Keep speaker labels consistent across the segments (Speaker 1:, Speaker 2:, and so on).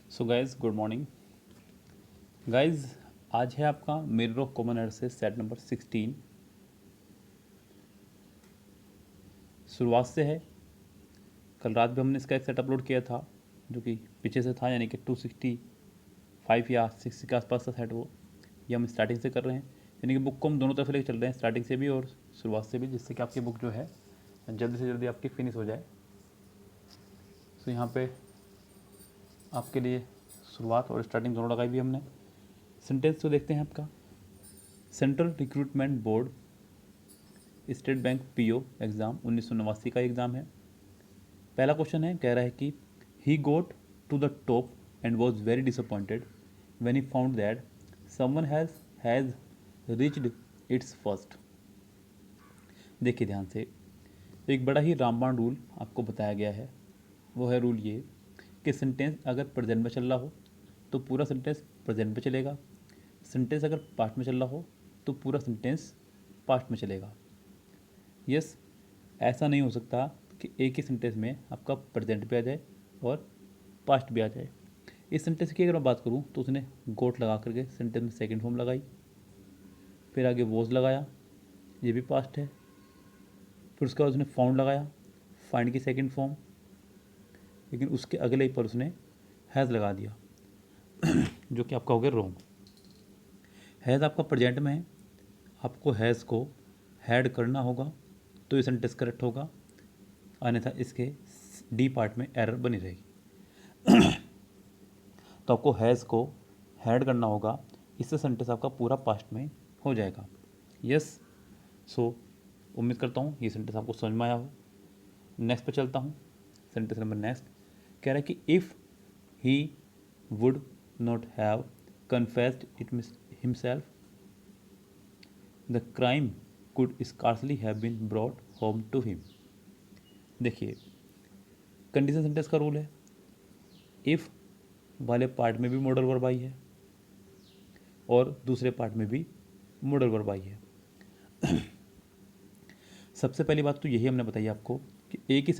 Speaker 1: So guys good morning guys. आज है आपका मिरर ऑफ कॉमन एरर से सेट नंबर 16। शुरुआत से है। कल रात भी हमने इसका एक सेट अपलोड किया था जो कि पीछे से था, यानी कि 265 या 60 के आसपास का सेट। वो ये हम स्टार्टिंग से कर रहे हैं, यानी कि बुक को हम दोनों तरफ लेकर चल रहे हैं, स्टार्टिंग से भी और शुरुआत से भी, जिससे कि आपकी बुक जो है जल्दी से जल्दी आपकी फिनिश हो जाए। तो यहाँ पे आपके लिए शुरुआत और स्टार्टिंग दोनों लगाई भी हमने। सेंटेंस तो देखते हैं आपका। Central recruitment board state bank PO exam 1989 का एग्ज़ाम है। पहला क्वेश्चन है, कह रहा है कि he got to the top and was very disappointed when he found that someone has reached its first. देखिए ध्यान से, एक बड़ा ही रामबाण रूल आपको बताया गया है। वो है रूल ये कि सेंटेंस अगर प्रेजेंट में चल रहा हो तो पूरा सेंटेंस प्रेजेंट में चलेगा। सेंटेंस अगर पास्ट में चल रहा हो तो पूरा सेंटेंस पास्ट में चलेगा। यस, ऐसा नहीं हो सकता कि एक ही सेंटेंस में आपका प्रेजेंट भी आ जाए और पास्ट भी आ जाए। इस सेंटेंस की अगर मैं बात करूँ तो उसने गोट लगा करके सेंटेंस में सेकंड फॉर्म लगाई, फिर आगे वॉज लगाया, ये भी पास्ट है। फिर उसके बाद उसने फाउंड लगाया, फाइंड की सेकंड फॉर्म, लेकिन उसके अगले ही पर उसने हैज़ लगा दिया जो कि आपका हो गया रॉन्ग। हैज़ आपका प्रेजेंट में है, आपको हैज़ को हैड करना होगा तो ये सेंटेंस करेक्ट होगा, अन्यथा इसके डी पार्ट में एरर बनी रहेगी। तो आपको हैज़ को हैड करना होगा, इससे सेंटेंस आपका पूरा पास्ट में हो जाएगा। यस, सो उम्मीद करता हूँ ये सेंटेंस आपको समझ में आया हो। नेक्स्ट पे चलता हूँ। सेंटेंस नंबर नेक्स्ट कह रहा है कि if he would not have confessed it himself the crime could scarcely have been brought home to him. देखिए, कंडीशन सेंटेंस का रूल है, इफ़ वाले पार्ट में भी मॉडल वर्ब आई है और दूसरे पार्ट में भी मॉडल वर्ब आई है। सबसे पहली बात तो यही हमने बताई आपको कि एक ही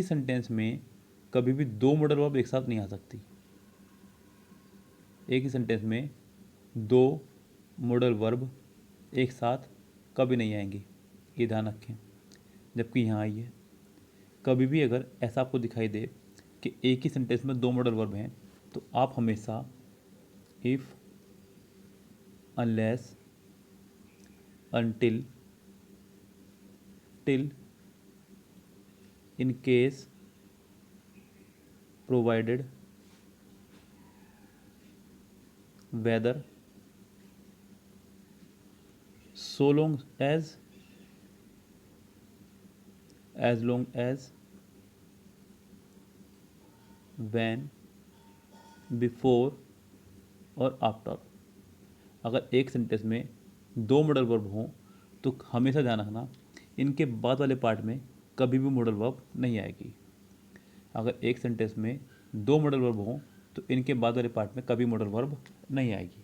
Speaker 1: सेंटेंस में कभी भी दो मॉडल वर्ब एक साथ नहीं आ सकती। एक ही सेंटेंस में दो मॉडल वर्ब एक साथ कभी नहीं आएंगी, ये ध्यान रखें। जबकि यहाँ आई है। कभी भी अगर ऐसा आपको दिखाई दे कि एक ही सेंटेंस में दो मॉडल वर्ब हैं तो आप हमेशा if, unless, until, till, in case, provided, whether, so long as long as, when, before और आफ्टर। अगर एक सेंटेंस में दो मॉडल वर्ब हों तो हमेशा ध्यान रखना इनके बाद वाले पार्ट में कभी भी मॉडल वर्ब नहीं आएगी। अगर एक सेंटेंस में दो मॉडल वर्ब हों तो इनके बाद वाले पार्ट में कभी मॉडल वर्ब नहीं आएगी।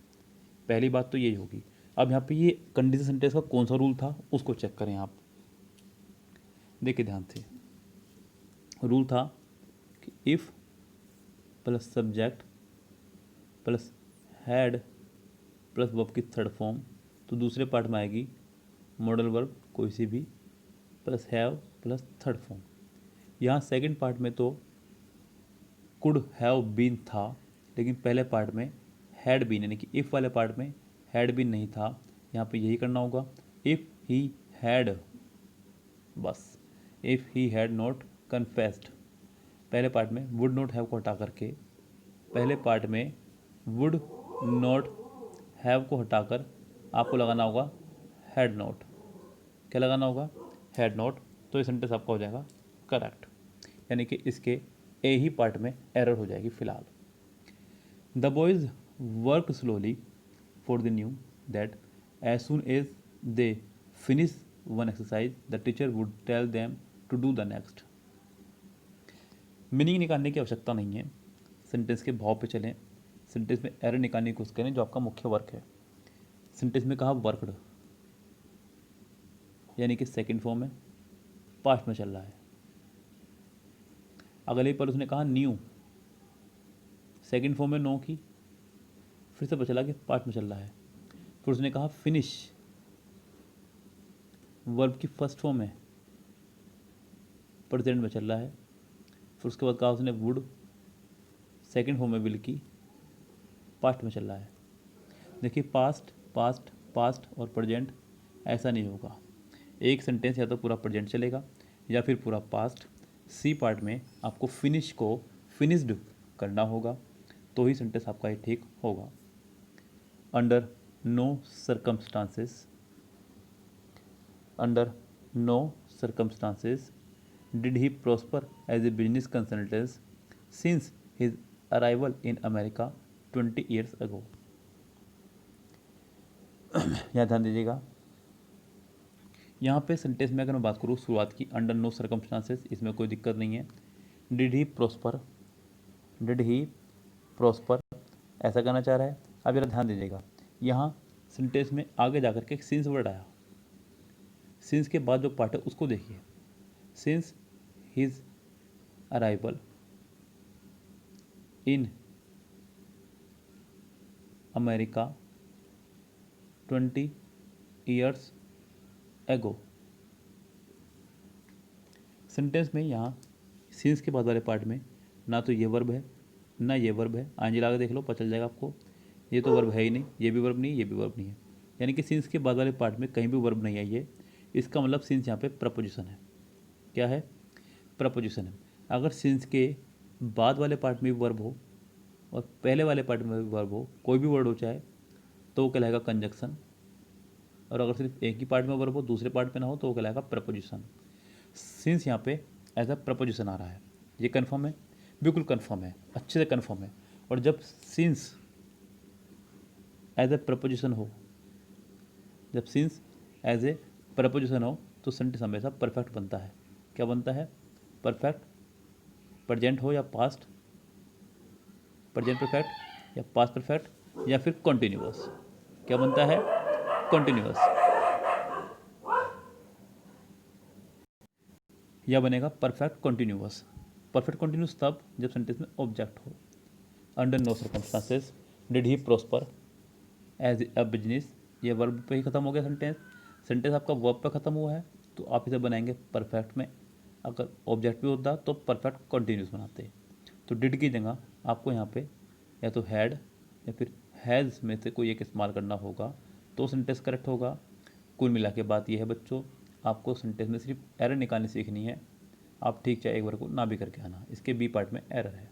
Speaker 1: पहली बात तो यही होगी। अब यहाँ पे ये कंडीशन सेंटेंस का कौन सा रूल था उसको चेक करें आप। देखिए ध्यान से, रूल था कि if plus subject plus had plus verb की थर्ड फॉर्म, तो दूसरे पार्ट में आएगी मॉडल वर्ब कोई सी भी plus have plus third form. यहाँ सेकंड पार्ट में तो कुड हैव बीन था, लेकिन पहले पार्ट में हैड बीन, यानी कि इफ़ वाले पार्ट में हैड बीन नहीं था। यहाँ पे यही करना होगा, इफ़ ही हैड, बस if he had not confessed. पहले पार्ट में वुड नॉट हैव को हटा करके पहले पार्ट में वुड नॉट हैव को हटाकर आपको लगाना होगा हैड नॉट। क्या लगाना होगा? Had not. तो ये सेंटेंस आपका हो जाएगा करेक्ट, यानी कि इसके ए ही पार्ट में एरर हो जाएगी फिलहाल। The boys work slowly for the new that as soon as they finish one exercise the teacher would tell them to do the next. Meaning निकालने की आवश्यकता नहीं है, सेंटेंस के भाव पे चलें। सेंटेंस में एरर निकालने की कोशिश करें जो आपका मुख्य वर्क है। सेंटेंस में कहा वर्कड, यानी कि सेकंड फॉर्म में पास्ट में चल रहा है। अगले पर उसने कहा न्यू, सेकंड फॉर्म में नो की, फिर से पता चला कि पास्ट में चल रहा है, फिर उसने कहा फिनिश, वर्ब की फर्स्ट फॉर्म है, प्रेजेंट में चल रहा है, फिर उसके बाद कहा उसने वुड, सेकंड फॉर्म में विल की, पास्ट में चल रहा है। देखिए पास्ट पास्ट पास्ट और प्रेजेंट ऐसा नहीं होगा, एक सेंटेंस या तो पूरा प्रेजेंट चलेगा या फिर पूरा पास्ट। सी पार्ट में आपको फिनिश को फिनिश्ड करना होगा, तो ही सेंटेंस आपका ये ठीक होगा। Under no circumstances, under no circumstances did he prosper as a business consultant since his arrival in America 20 years ago। यहाँ ध्यान दीजिएगा, यहाँ पे सेंटेंस में अगर मैं बात करूँ शुरुआत की, अंडर नो सर्कमस्टांसेस, इसमें कोई दिक्कत नहीं है। Did he prosper, did he prosper ऐसा कहना चाह रहा है। अब जरा ध्यान दीजिएगा, यहाँ सेंटेंस में आगे जाकर के सिंस वर्ड आया, सिंस के बाद जो पार्ट है उसको देखिए, since his arrival in America 20 years ago. Sentence में यहाँ सिंस के बाद वाले पार्ट में ना तो ये वर्ब है ना ये वर्ब है, आंजी लगा देख लो पता चल जाएगा आपको, ये तो वर्ब है ही नहीं, ये भी वर्ब नहीं, ये भी वर्ब नहीं है, यानी कि सिंस के बाद वाले पार्ट में कहीं भी वर्ब नहीं आई है। इसका मतलब सिंस यहाँ पे प्रपोजिशन है। क्या है? प्रपोजिशन है। अगर सिंस के बाद वाले पार्ट में भी वर्ब हो और पहले वाले पार्ट में भी वर्ब हो, कोई भी वर्ड हो चाहे, तो वो कहलाएगा कंजक्शन। और अगर सिर्फ एक ही पार्ट में वर्ब हो दूसरे पार्ट में ना हो तो वो कहलाएगा प्रपोजिशन। सिंस यहाँ पे एज अ प्रपोजिशन आ रहा है, ये कन्फर्म है, बिल्कुल कन्फर्म है, अच्छे से कन्फर्म है। और जब सिंस एज ए प्रपोजिशन हो, जब सिंस एज ए प्रपोजिशन हो तो सेंटेंस हमेशा परफेक्ट बनता है। क्या बनता है? परफेक्ट, प्रेजेंट हो या पास्ट, प्रेजेंट परफेक्ट या पास्ट परफेक्ट या फिर कॉन्टिन्यूअस। क्या बनता है? कॉन्टिन्यूअस। या बनेगा परफेक्ट कॉन्टिन्यूअस। परफेक्ट कॉन्टिन्यूअस तब जब सेंटेंस में ऑब्जेक्ट हो। Under no circumstances did he prosper as a business, ये वर्ब पे ही खत्म हो गया सेंटेंस। सेंटेंस आपका वर्ब पे खत्म हुआ है तो आप इसे बनाएंगे परफेक्ट में। अगर ऑब्जेक्ट भी होता तो परफेक्ट कॉन्टिन्यूस बनाते। तो डिड की जगह आपको यहाँ पे या तो हैड या फिर हैज़ में से कोई एक इस्तेमाल करना होगा तो सेंटेंस करेक्ट होगा। कुल मिला के बात यह है बच्चों, आपको सेंटेंस में सिर्फ एरर निकालनी सीखनी है। आप ठीक चाहे एक बार को ना भी करके आना, इसके बी पार्ट में एरर है।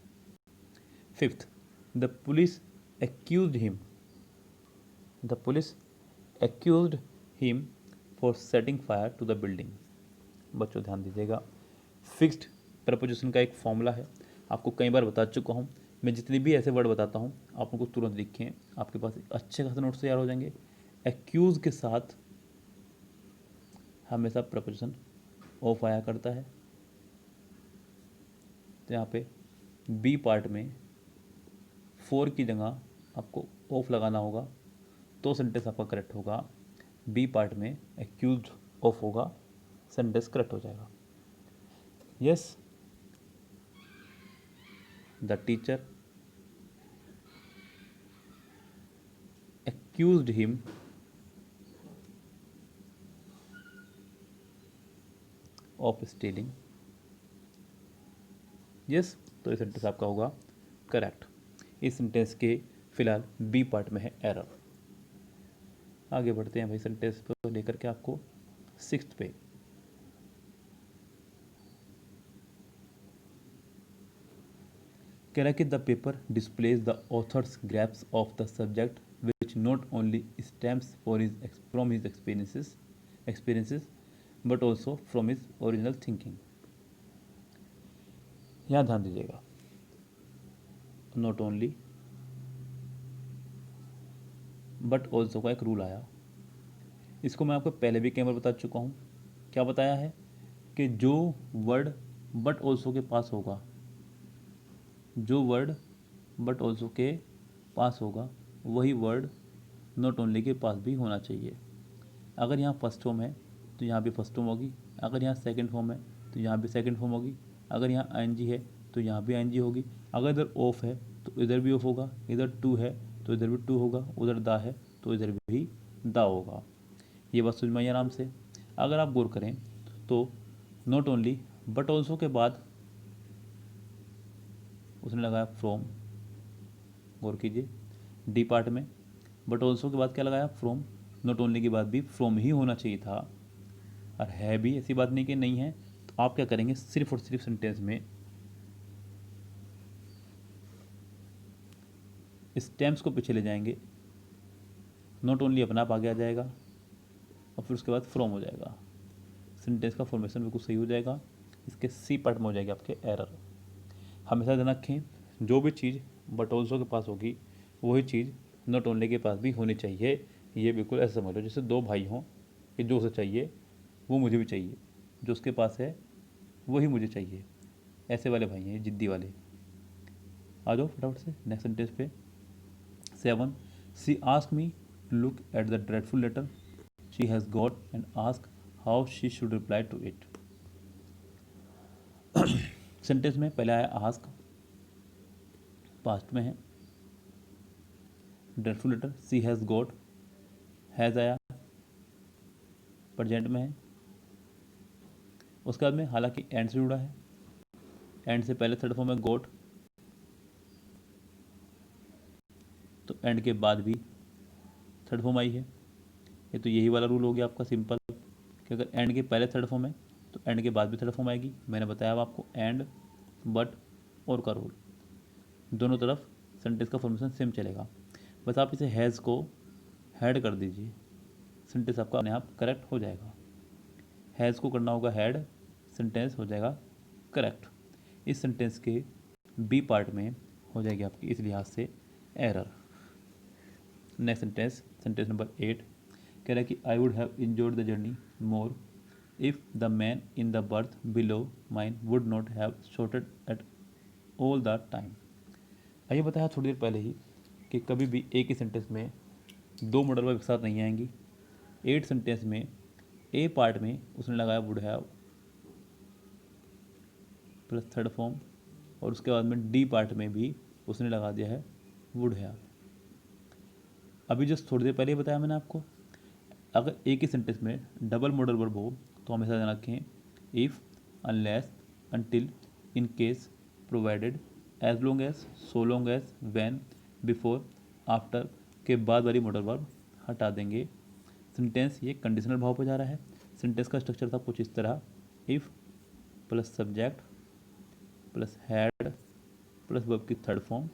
Speaker 1: Fifth, the police accused him, the police accused him for setting fire to the building. बच्चों ध्यान दीजिएगा, फिक्स्ड प्रपोजिशन का एक फॉर्मूला है, आपको कई बार बता चुका हूँ। मैं जितने भी ऐसे वर्ड बताता हूँ आप उनको तुरंत लिखें, आपके पास अच्छे खासे नोट्स तैयार हो जाएंगे। एक्यूज के साथ हमेशा प्रपोजिशन ऑफ आया करता है, तो यहाँ पे बी पार्ट में फोर की जगह आपको ऑफ लगाना होगा तो सेंटेंस आपका करेक्ट होगा। बी पार्ट में एक्यूज ऑफ होगा, सेंटेंस करेक्ट हो जाएगा। Yes, the teacher accused him of stealing। Yes, तो ये सेंटेंस आपका होगा करेक्ट। इस सेंटेंस के फिलहाल बी पार्ट में है एरर। आगे बढ़ते हैं भाई सेंटेंस को लेकर के आपको सिक्स्थ पे। कह रहा है कि the paper displays the author's grasp of the subject which not only stems from his experiences but also from his original thinking. यहाँ ध्यान दीजिएगा, नॉट ओनली बट ऑल्सो का एक रूल आया। इसको मैं आपको पहले भी कई बार बता चुका हूँ। क्या बताया है कि जो वर्ड बट ऑल्सो के पास होगा, जो वर्ड बट ऑल्सो के पास होगा वही वर्ड नॉट ओनली के पास भी होना चाहिए। अगर यहाँ फर्स्ट फॉर्म है तो यहाँ भी फर्स्ट फॉर्म होगी, अगर यहाँ सेकंड फॉर्म है तो यहाँ भी सेकंड फॉर्म होगी, अगर यहाँ आईएनजी है तो यहाँ भी आईएनजी होगी, अगर इधर ऑफ है तो इधर भी ऑफ होगा, इधर टू है तो इधर भी टू होगा, उधर दा है तो इधर भी दा होगा। ये बात समझ में आई आराम से। अगर आप गौर करें तो नॉट ओनली बट ऑल्सो के बाद उसने लगाया फ्रॉम, गौर कीजिए डी पार्ट में, बट ऑल्सो के बाद क्या लगाया फ्रॉम, नॉट ओनली के बाद भी फ्रॉम ही होना चाहिए था, और है भी, ऐसी बात नहीं कि नहीं है। तो आप क्या करेंगे, सिर्फ और सिर्फ सेंटेंस में स्टेम्स को पीछे ले जाएंगे, नॉट ओनली अपना आप आगे आ जाएगा और फिर उसके बाद फ्रॉम हो जाएगा, सेंटेंस का फॉर्मेशन बिल्कुल सही हो जाएगा। इसके सी पार्ट में हो जाएगी आपके एरर। हमेशा ध्यान रखें, जो भी चीज़ बट ऑल्सो के पास होगी वही चीज़ नॉट ओनली के पास भी होनी चाहिए। ये बिल्कुल ऐसा समझ लो जैसे दो भाई हों कि जो उसे चाहिए वो मुझे भी चाहिए, जो उसके पास है वही मुझे चाहिए, ऐसे वाले भाई हैं, जिद्दी वाले। आ जाओ फटाफट से नेक्स्ट सेंटेंस पे। 7. She ask me to look at the dreadful letter she has got and ask how she should reply to it. Sentence में पहले आया आस्क, पास्ट में है, dreadful letter she has got, has आया present में है, उसके बाद में हालांकि एंड से जुड़ा है, एंड से पहले थर्ड फॉर्म में गॉट, तो एंड के बाद भी थर्ड फॉर्म आई है। ये तो यही वाला रूल हो गया आपका सिंपल कि अगर एंड के पहले थर्ड फॉर्म है तो एंड के बाद भी थर्ड फॉर्म आएगी। मैंने बताया अब आपको एंड, बट और का रूल, दोनों तरफ सेंटेंस का फॉर्मेशन सेम चलेगा। बस आप इसे हैज़ को हैड कर दीजिए, सेंटेंस आपका अपने आप करेक्ट हो जाएगा। हैज़ को करना होगा हैड, सेंटेंस हो जाएगा करेक्ट। इस सेंटेंस के बी पार्ट में हो जाएगी आपकी इस लिहाज से error. Next sentence, sentence number 8 कह रहा है कि I would have enjoyed the journey more if the man in the birth below mine would not have shotted at all the time. आइए बताया थोड़ी देर पहले ही कि कभी भी एक ही सेंटेंस में दो मॉडल वर्ब एक साथ नहीं आएंगी। 8 सेंटेंस में ए पार्ट में उसने लगाया would have plus third form, और उसके बाद में डी पार्ट में भी उसने लगा दिया है वुड हैव। अभी जस्ट थोड़ी देर पहले ही बताया मैंने आपको, अगर एक ही सेंटेंस में डबल मॉडल वर्ब हो तो हमेशा ध्यान रखें if, unless, until, in case, provided, as long as, so long as, when, before, after के बाद वाली मॉडल वर्ब हटा देंगे। सेंटेंस ये कंडीशनल भाव पर जा रहा है। सेंटेंस का स्ट्रक्चर था कुछ इस तरह, if plus subject plus had plus verb की थर्ड फॉर्म,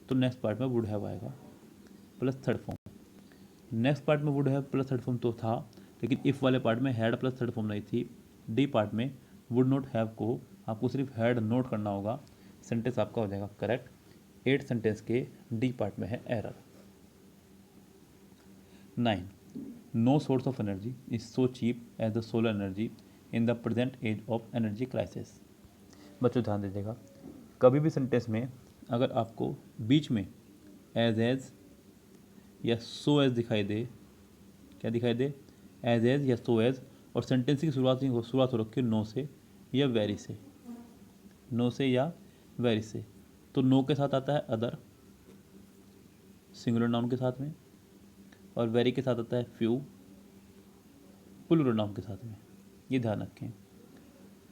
Speaker 1: तो नेक्स्ट पार्ट में वुड हैव आएगा plus third form. Next part में would have plus third form तो था, लेकिन इफ़ वाले पार्ट में हैड प्लस थर्ड फॉर्म नहीं थी। डी पार्ट में वुड नॉट हैव को आपको सिर्फ हैड नोट करना होगा, सेंटेंस आपका हो जाएगा करेक्ट। 8 सेंटेंस के डी पार्ट में है error. 9. No source of energy is so cheap as the solar energy in the present age of energy crisis. बच्चों ध्यान दीजिएगा, कभी भी सेंटेंस में अगर आपको बीच में एज या सो एज दिखाई दे, क्या दिखाई दे, एज या सो एज, और सेंटेंस की शुरुआत हो रखी है नो से या वेरी से, नो से या वेरी से, तो नो के साथ आता है अदर सिंगुलर नाउन के साथ में, और वेरी के साथ आता है फ्यू प्लूरल नाउन के साथ में। ये ध्यान रखें,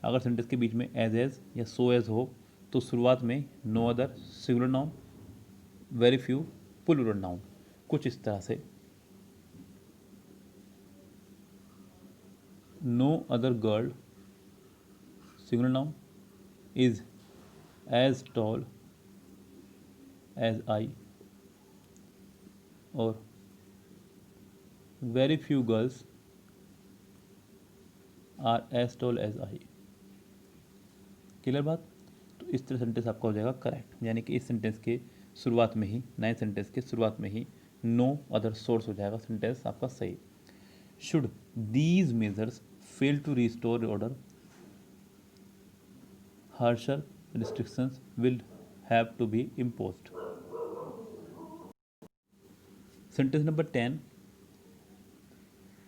Speaker 1: अगर सेंटेंस के बीच में एज या सो एज हो तो शुरुआत में no other singular noun, very few plural noun, कुछ इस तरह से। No other girl singular noun is as tall as I, और very few girls are as tall as I. Clear बात? तो इस तरह सेंटेंस आपका हो जाएगा करेक्ट, यानी कि इस सेंटेंस के शुरुआत में ही, नए सेंटेंस के शुरुआत में ही नो अदर सोर्स हो जाएगा, सेंटेंस आपका सही। Should these measures fail to restore order, harsher restrictions will have to be imposed. Sentence number 10.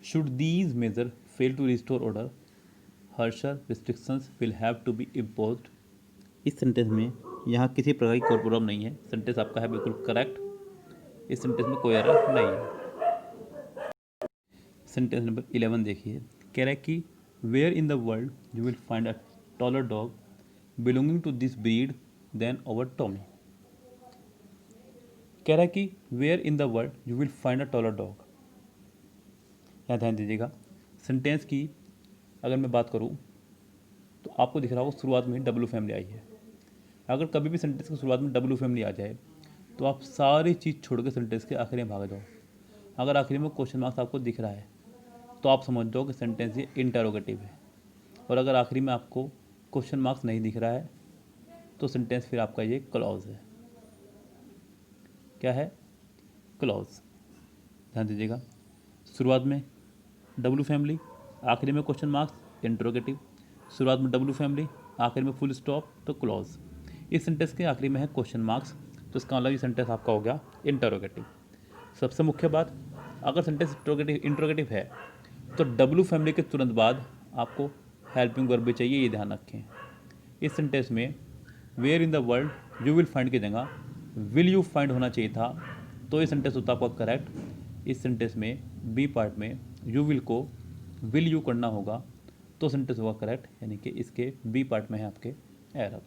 Speaker 1: Should these measures fail to restore order, harsher restrictions will have to be imposed. इस sentence में यहाँ किसी प्रकार की कोई problem नहीं है, sentence आपका है बिल्कुल करेक्ट, इस सेंटेंस में कोई एरर नहीं है। सेंटेंस नंबर 11 देखिए, कह रहा है कि where in the world you will find a taller dog belonging to this breed than our Tommy. कह रहा है कि where in the world you will find a taller dog. यहाँ ध्यान दीजिएगा, सेंटेंस की अगर मैं बात करूँ तो आपको दिख रहा होगा शुरुआत में डब्ल्यू फैमिली आई है। अगर कभी भी सेंटेंस की शुरुआत में डब्ल्यू फैमिली आ जाए तो आप सारी चीज़ छोड़ के सेंटेंस के आखिरी में भाग जाओ। अगर आखिरी में क्वेश्चन मार्क्स आपको दिख रहा है तो आप समझ जाओ कि सेंटेंस ये इंटरोगेटिव है, और अगर आखिरी में आपको क्वेश्चन मार्क्स नहीं दिख रहा है तो सेंटेंस फिर आपका ये क्लॉज है। क्या है? क्लॉज। ध्यान दीजिएगा, शुरुआत में डब्ल्यू फैमिली, आखिरी में क्वेश्चन मार्क्स, इंटरोगेटिव। शुरुआत में डब्ल्यू फैमिली, आखिर में फुल स्टॉप, तो क्लॉज। इस सेंटेंस के आखिरी में है क्वेश्चन मार्क्स, तो इसका मतलब ये सेंटेंस आपका हो गया इंटरोगेटिव। सबसे मुख्य बात, अगर सेंटेंस इंटरोगेटिव है तो डब्ल्यू फैमिली के तुरंत बाद आपको हेल्पिंग वर्ब भी चाहिए, ये ध्यान रखें। इस सेंटेंस में where in the world you will find की जगह विल यू फाइंड होना चाहिए था, तो ये सेंटेंस होता आपका करेक्ट। इस सेंटेंस में बी पार्ट में यू विल को विल यू करना होगा, तो सेंटेंस होगा करेक्ट, यानी कि इसके बी पार्ट में है आपके एरर।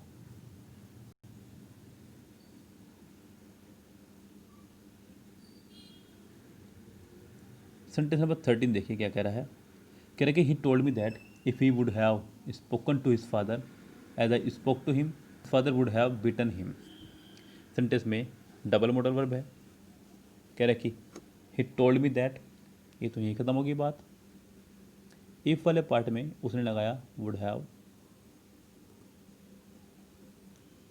Speaker 1: सेंटेंस नंबर 13 देखिए क्या कह रहा है। कह रहा है कि he told me that if he would have spoken to his father as I spoke to him father would have beaten him. Sentence में डबल मॉडल वर्ब है। कह रहा है कि ही टोल्ड मी दैट, ये तो यही खत्म होगी बात। इफ वाले पार्ट में उसने लगाया would have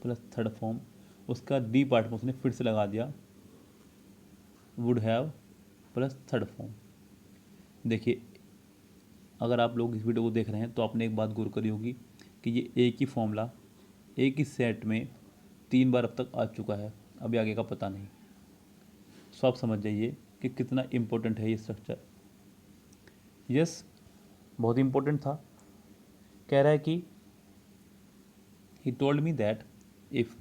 Speaker 1: plus third form, उसका डी पार्ट में उसने फिर से लगा दिया would have plus third form. देखिए, अगर आप लोग इस वीडियो को देख रहे हैं तो आपने एक बात गौर करी होगी कि ये एक ही फॉर्मूला एक ही सेट में 3 बार अब तक आ चुका है, अभी आगे का पता नहीं। सो आप समझ जाइए कि कितना इम्पोर्टेंट है ये स्ट्रक्चर। यस, बहुत इम्पोर्टेंट था। कह रहा है कि he told me that if,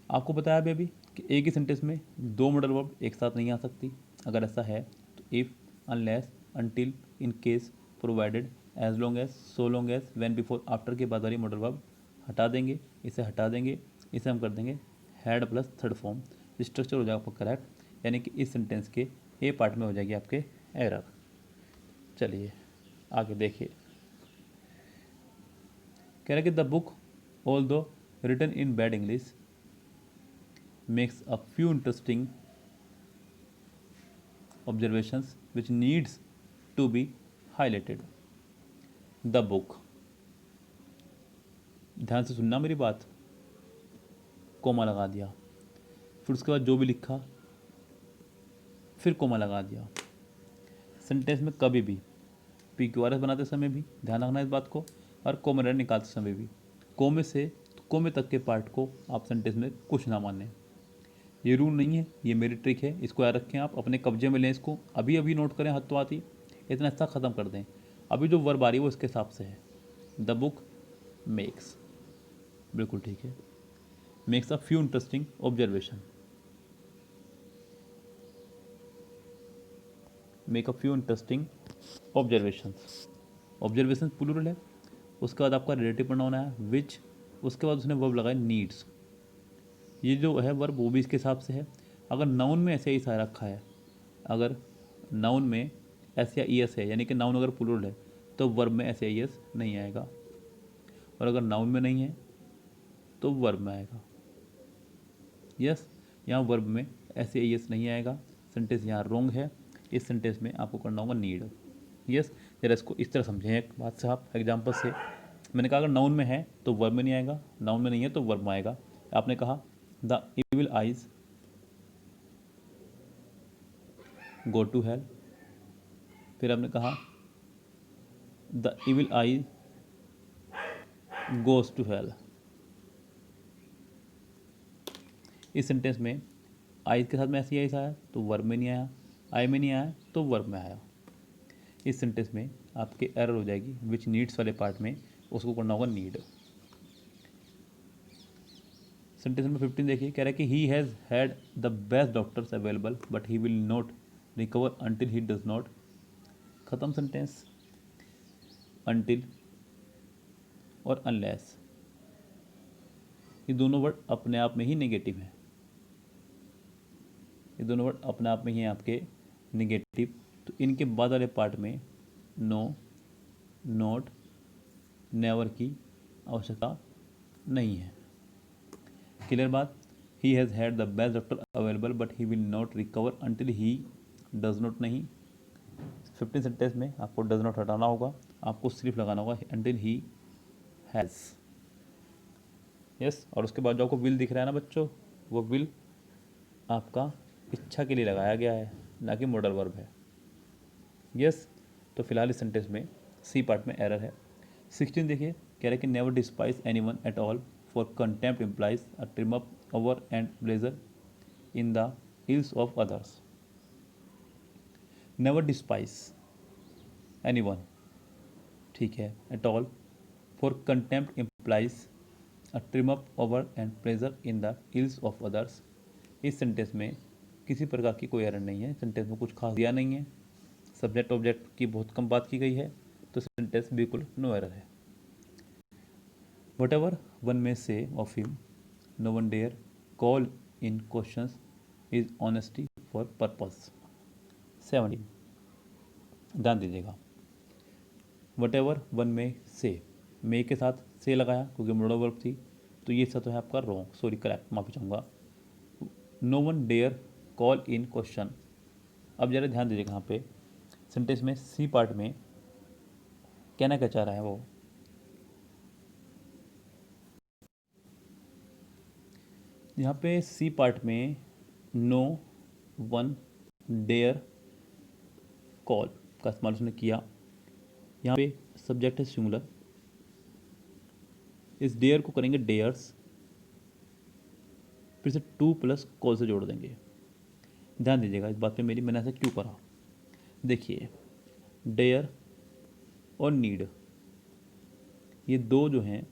Speaker 1: आपको बताया अभी अभी कि एक ही सेंटेंस में 2 मॉडल वर्ब एक साथ नहीं आ सकती। अगर ऐसा है तो if, unless, until, in case, provided, as long as, so long as, when, before, after के बाद वाली मॉडल वर्ब हटा देंगे, इसे हटा देंगे, इसे हम कर देंगे had plus third form. Structure हो जाएगा आपका करेक्ट, यानी कि इस सेंटेंस के ए पार्ट में हो जाएगी आपके एरर। चलिए आगे देखिए। कह रहा है कि the book although written in bad English makes a few interesting observations which needs to be highlighted. The book, ध्यान से सुनना मेरी बात, कोमा लगा दिया, फिर उसके बाद जो भी लिखा फिर कोमा लगा दिया। सेंटेंस में कभी भी पी क्यू आर एस बनाते समय भी ध्यान रखना इस बात को, और कोमा निकालते समय भी कोमे से कोमे तक के पार्ट को आप सेंटेंस में कुछ ना माने। ये रूल नहीं है, ये मेरी ट्रिक है, इसको याद रखें, आप अपने कब्जे में लें इसको, अभी अभी नोट करें हाथों हाथ ही, इतना हिस्सा ख़त्म कर दें। अभी जो वर्ब आ रही है वो इसके हिसाब से है। द बुक मेक्स, बिल्कुल ठीक है, makes a few interesting observation, make a few interesting observation. Observation plural है, उसके बाद आपका रिलेटिव प्रोनाउन है विच, उसके बाद उसने वर्ब लगाया नीड्स। ये जो है वर्ब वो भी इसके हिसाब से है। अगर नाउन में ऐसे ही सा रखा है, अगर नाउन में एस या ई एस है, यानी कि नाउन अगर प्लूरल है तो वर्ब में एस या ई एस नहीं आएगा, और अगर नाउन में नहीं है तो वर्ब में आएगा। यस, यहाँ वर्ब में एस या ई एस नहीं आएगा, सेंटेंस यहाँ रॉन्ग है। इस सेंटेंस में आपको करना होगा नीड। यस, जरा इसको इस तरह समझें एक बात से, आप एग्जाम्पल से। मैंने कहा अगर नाउन में है तो वर्ब में नहीं आएगा, नाउन में नहीं है तो वर्ब में आएगा। आपने कहा the evil eyes go to hell, फिर आपने कहा the evil eye goes to hell. इस सेंटेंस में आई के साथ में ऐसी आया तो वर्ब में नहीं आया, आई में नहीं आया तो वर्ब में आया। इस सेंटेंस में आपके एरर हो जाएगी, विच नीड्स वाले पार्ट में उसको करना होगा नीड। सेंटेंस नंबर 15 देखिए, कह रहा है कि he has had the best doctors available but he will not recover until he does not. खत्म सेंटेंस। अंटिल और अनलेस, ये दोनों वर्ड अपने आप में ही नेगेटिव हैं। ये दोनों वर्ड अपने आप में ही हैं आपके नेगेटिव। तो इनके बाद वाले पार्ट में नो, नॉट, नेवर की आवश्यकता नहीं है। क्लियर बात। He has had the best doctor available but he will not recover until he does not नहीं। 15 सेंटेंस में आपको डज नॉट हटाना होगा, आपको सिर्फ लगाना होगा अंटिल ही हैज़। यस। और उसके बाद जो आपको विल दिख रहा है ना बच्चों, वो विल आपका इच्छा के लिए लगाया गया है, ना कि मॉडल वर्ब है। यस। तो फिलहाल इस सेंटेंस में सी पार्ट में एरर है। 16 देखिए, कह रहा है कि never despise anyone at all for contempt implies a trim up over and pleasure in the ills of others. Never despise anyone, ठीक है, at all for contempt implies a trim up over and pleasure in the ills of others. इस sentence में किसी प्रकार की कोई error नहीं है, सेंटेंस में कुछ खास दिया नहीं है, सब्जेक्ट ऑब्जेक्ट की बहुत कम बात की गई है, तो सेंटेंस बिल्कुल नो एरर है। Whatever one may say of him no one dare call in question is honesty for purpose. 17, ध्यान दीजिएगा। वट एवर वन मे से, मे के साथ से लगाया क्योंकि मोडल वर्ब थी, तो ये सब तो है आपका रॉन्ग, सॉरी करेक्ट, माफी चाहूँगा। No one dare call in question. अब जरा ध्यान दीजिएगा, यहाँ पे सेंटेंस में सी पार्ट में कहना क्या चाह रहा है वो, यहाँ पे सी पार्ट में नो वन डेयर कॉल का इस्तेमाल उसने किया। यहाँ पे सब्जेक्ट है सिंगुलर, इस डेयर को करेंगे डेयर्स, फिर से टू प्लस कॉल से जोड़ देंगे। ध्यान दीजिएगा इस बात पे मेरी, मैंने ऐसा क्यों करा। देखिए, डेयर और नीड, ये दो जो हैं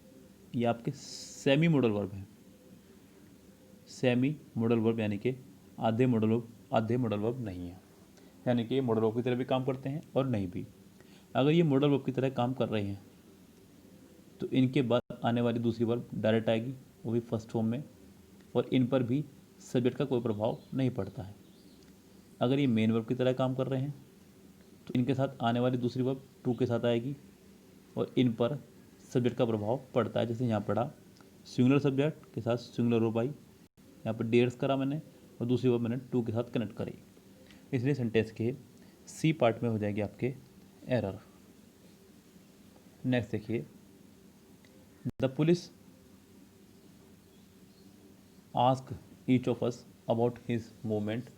Speaker 1: ये आपके सेमी मॉडल वर्ब हैं। सेमी मॉडल वर्ब यानी कि आधे मॉडल वर्ब नहीं है, यानी कि ये मॉडल वर्ब की तरह भी काम करते हैं और नहीं भी। अगर ये मॉडल वर्ब की तरह काम कर रहे हैं तो इनके बाद आने वाली दूसरी वर्ब डायरेक्ट आएगी, वो भी फर्स्ट फॉर्म में, और इन पर भी सब्जेक्ट का कोई प्रभाव नहीं पड़ता है। अगर ये मेन वर्ब की तरह काम कर रहे हैं तो इनके साथ आने वाली दूसरी वर्ब टू के साथ आएगी और इन पर सब्जेक्ट का प्रभाव पड़ता है। जैसे यहाँ पढ़ा, सिंगुलर सब्जेक्ट के साथ सिंगुलर वर्ब आई, यहाँ पर डेयर्स करा मैंने और दूसरी वर्ब मैंने टू के साथ कनेक्ट करी, इसलिए सेंटेंस के सी पार्ट में हो जाएगी आपके एरर। नेक्स्ट देखिए, the police ask each of us about his movement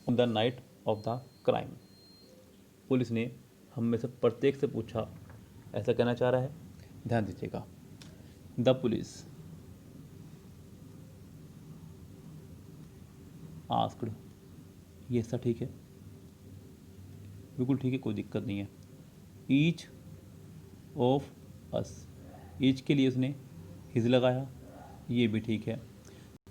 Speaker 1: on the night of the crime. Police ने हम में से प्रत्येक से पूछा, ऐसा कहना चाह रहा है। ध्यान दीजिएगा, द पुलिस आस्क्ड, ये ऐसा ठीक है, बिल्कुल ठीक है, कोई दिक्कत नहीं है। ईच ऑफ अस, ईच के लिए उसने हिज लगाया, ये भी ठीक है।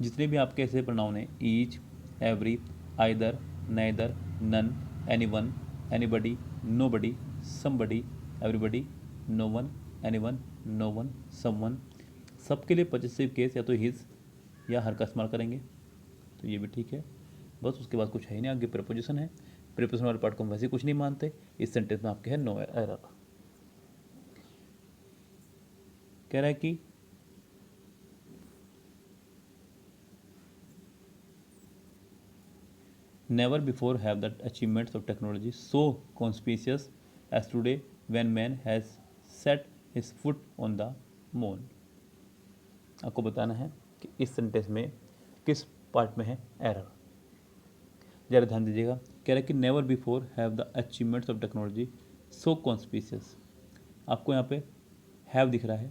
Speaker 1: जितने भी आपके ऐसे प्रोनाउन हैं, each, every, either, neither, none, anyone, anybody, nobody, somebody, everybody, no one, anyone, no one, someone, सबके लिए पॉजिटिव केस या तो हिज या हर का इस्तेमाल करेंगे, तो ये भी ठीक है। बस उसके बाद कुछ है ही नहीं, आगे प्रीपोजिशन है, प्रीपोजिशन वाले पार्ट को हम वैसे कुछ नहीं मानते। इस सेंटेंस में आपके है नो एरर। कह रहा है कि never before have the achievements of technology so conspicuous as today when man has set his foot on the moon। आपको बताना है कि इस सेंटेंस में किस पार्ट में है एरर। जरा ध्यान दीजिएगा, कह रहा है कि never before have the achievements of technology so conspicuous. आपको यहाँ पे हैव दिख रहा है,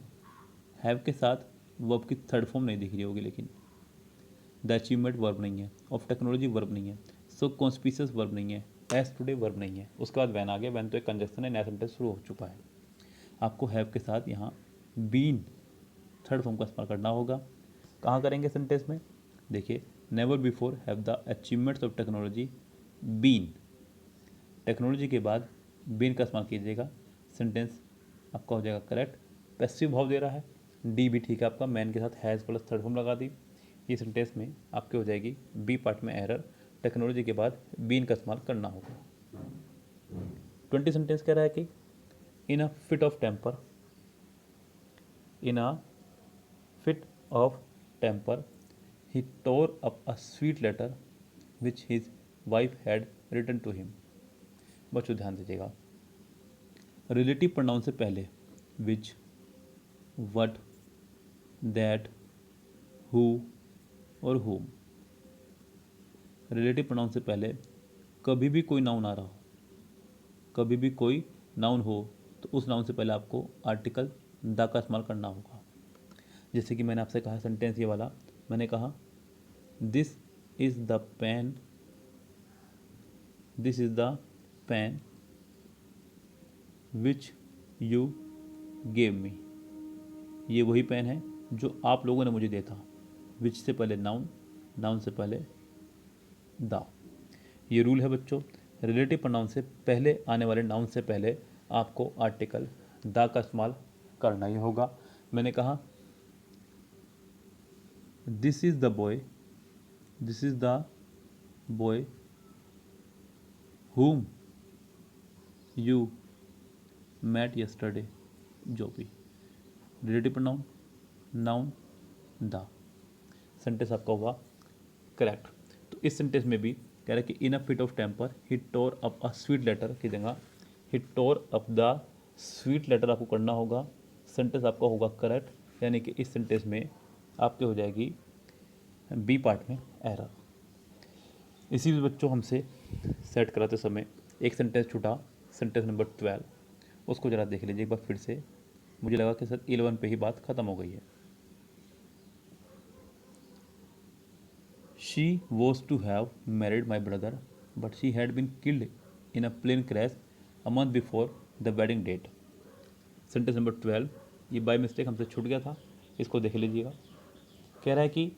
Speaker 1: हैव के साथ वर्ब की थर्ड फॉर्म नहीं दिख रही होगी, लेकिन द अचीवमेंट वर्ब नहीं है, ऑफ टेक्नोलॉजी वर्ब नहीं है, सो कॉन्स्पिशियस वर्ब नहीं है, एज टुडे वर्ब नहीं है, उसके बाद वैन आ गया, वैन तो एक कंजक्शन है, नया सेंटेंस शुरू हो चुका है। आपको हैव के साथ यहाँ बीन थर्ड फॉर्म का इस्तेमाल करना होगा, कहाँ करेंगे सेंटेंस में? देखिए, never before have the achievements of technology been, technology के बाद बीन का इस्तेमाल कीजिएगा, सेंटेंस आपका हो जाएगा करेक्ट। पैसिव भाव दे रहा है, डी भी ठीक है आपका, मैन के साथ हैज़ प्लस थर्ड फॉर्म लगा दी, ये सेंटेंस में आपके हो जाएगी बी पार्ट में एरर, टेक्नोलॉजी के बाद बीन का इस्तेमाल करना होगा। 20 सेंटेंस कह रहा है कि in a fit of temper, in a fit of temper he tore up a sweet letter which his wife had written to him. बच्चों ध्यान दीजिएगा, रिलेटिव प्रोनाउन से पहले विच, वट, दैट, हु और हुम, रिलेटिव प्रोनाउन से पहले कभी भी कोई नाउन आ रहा हो, कभी भी कोई नाउन हो तो उस नाउन से पहले आपको आर्टिकल द का इस्तेमाल करना होगा। जैसे कि मैंने आपसे कहा सेंटेंस ये वाला, मैंने कहा this is the pen, this is the pen which you gave me, ये वही पेन है जो आप लोगों ने मुझे दिया था। विच से पहले नाउन, नाउन से पहले द, ये रूल है बच्चों, रिलेटिव प्रोनाउन से पहले आने वाले नाउन से पहले आपको आर्टिकल द का इस्तेमाल करना ही होगा। मैंने कहा this is the boy, this is the boy whom you met yesterday, जो भी relative pronoun, noun, the, sentence आपका हुआ करेक्ट। तो इस सेंटेंस में भी कह रहा है कि in a fit of temper he tore up a sweet letter की जगह he tore up the sweet letter आपको करना होगा, सेंटेंस आपका होगा करेक्ट, यानी कि इस सेंटेंस में आपके हो जाएगी बी पार्ट में एरर। इसी भी बच्चों हमसे सेट कराते समय एक सेंटेंस छूटा, सेंटेंस नंबर 12, उसको ज़रा देख लीजिए एक बार फिर से, मुझे लगा कि सर 11 पे ही बात ख़त्म हो गई है। She was to have married my brother but she had been killed in a plane crash a month before the wedding date. Sentence number 12 ये बाय मिस्टेक हमसे छूट गया था, इसको देख लीजिएगा। कह रहा है कि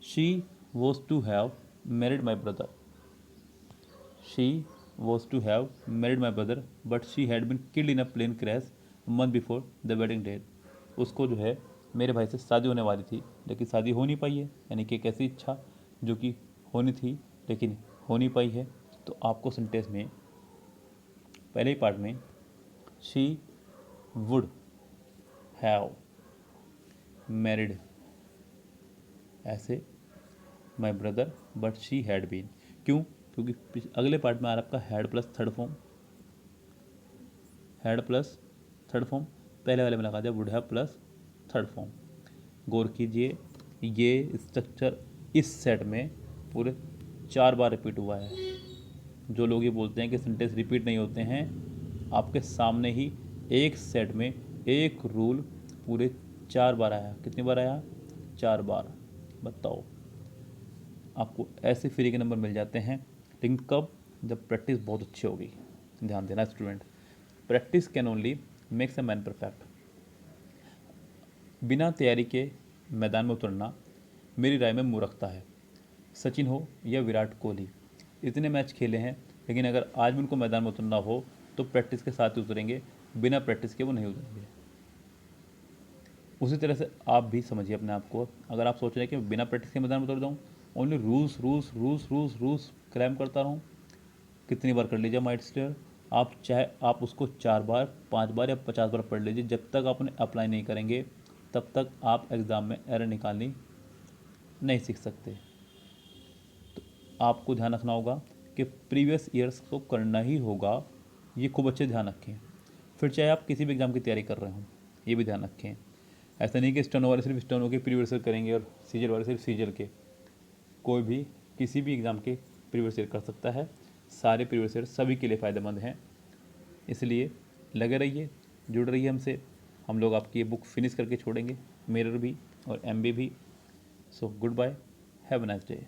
Speaker 1: she was to have married my brother, she was to have married my brother but she had been killed in a plane crash a month before the wedding date। उसको जो है मेरे भाई से शादी होने वाली थी लेकिन शादी हो नहीं पाई है, यानी कि एक ऐसी इच्छा जो कि होनी थी लेकिन हो नहीं पाई है। तो आपको सेंटेंस में पहले ही पार्ट में शी वुड हैव मैरिड ऐसे my brother but she had been, क्यों? क्योंकि अगले पार्ट में आ रहा आपका had plus third form, had plus third form, पहले वाले में लगा दिया would have plus third form. गौर कीजिए ये स्ट्रक्चर इस सेट में पूरे 4 बार रिपीट हुआ है। जो लोग ये बोलते हैं कि सेंटेंस रिपीट नहीं होते हैं, आपके सामने ही एक सेट में एक रूल पूरे 4 बार आया। कितनी बार आया? 4 बार। बताओ, आपको ऐसे फ्री के नंबर मिल जाते हैं, लेकिन कब? जब प्रैक्टिस बहुत अच्छी होगी। ध्यान देना student, practice can only makes a man perfect. बिना तैयारी के मैदान में उतरना मेरी राय में मूर्खता है। सचिन हो या विराट कोहली, इतने मैच खेले हैं, लेकिन अगर आज भी उनको मैदान में उतरना हो तो प्रैक्टिस के साथ ही उतरेंगे, बिना प्रैक्टिस के वो नहीं उतरेंगे। उसी तरह से आप भी समझिए अपने आप को, अगर आप सोच रहे हैं कि बिना प्रैक्टिस के मैदान में उतर जाऊँ, only rules rules rules rules rules claim करता रहूँ, कितनी बार कर लीजिए माइंड स्टेयर, आप चाहे आप उसको 4 बार 5 बार या 50 बार पढ़ लीजिए, जब तक आप उन्हें अप्लाई नहीं करेंगे तब तक आप एग्ज़ाम में एरर निकालनी नहीं सीख सकते। तो आपको ध्यान रखना होगा कि प्रीवियस ईयर्स को करना ही होगा, ये खूब अच्छे ध्यान रखें। फिर चाहे आप किसी भी एग्ज़ाम की तैयारी कर रहे हों, ये भी ध्यान रखें। ऐसा नहीं कि स्टेनो वाले सिर्फ स्टेनो के प्रीवियस ईयर करेंगे और सीजल वाले सिर्फ सीजल के। कोई भी किसी भी एग्ज़ाम के प्रीवियस ईयर कर सकता है, सारे प्रीवियस ईयर सभी के लिए फ़ायदेमंद हैं। इसलिए लगे रहिए, जुड़ रहिए हमसे, हम लोग आपकी ये बुक फिनिश करके छोड़ेंगे, मिरर भी और MB भी। So goodbye, have a nice day.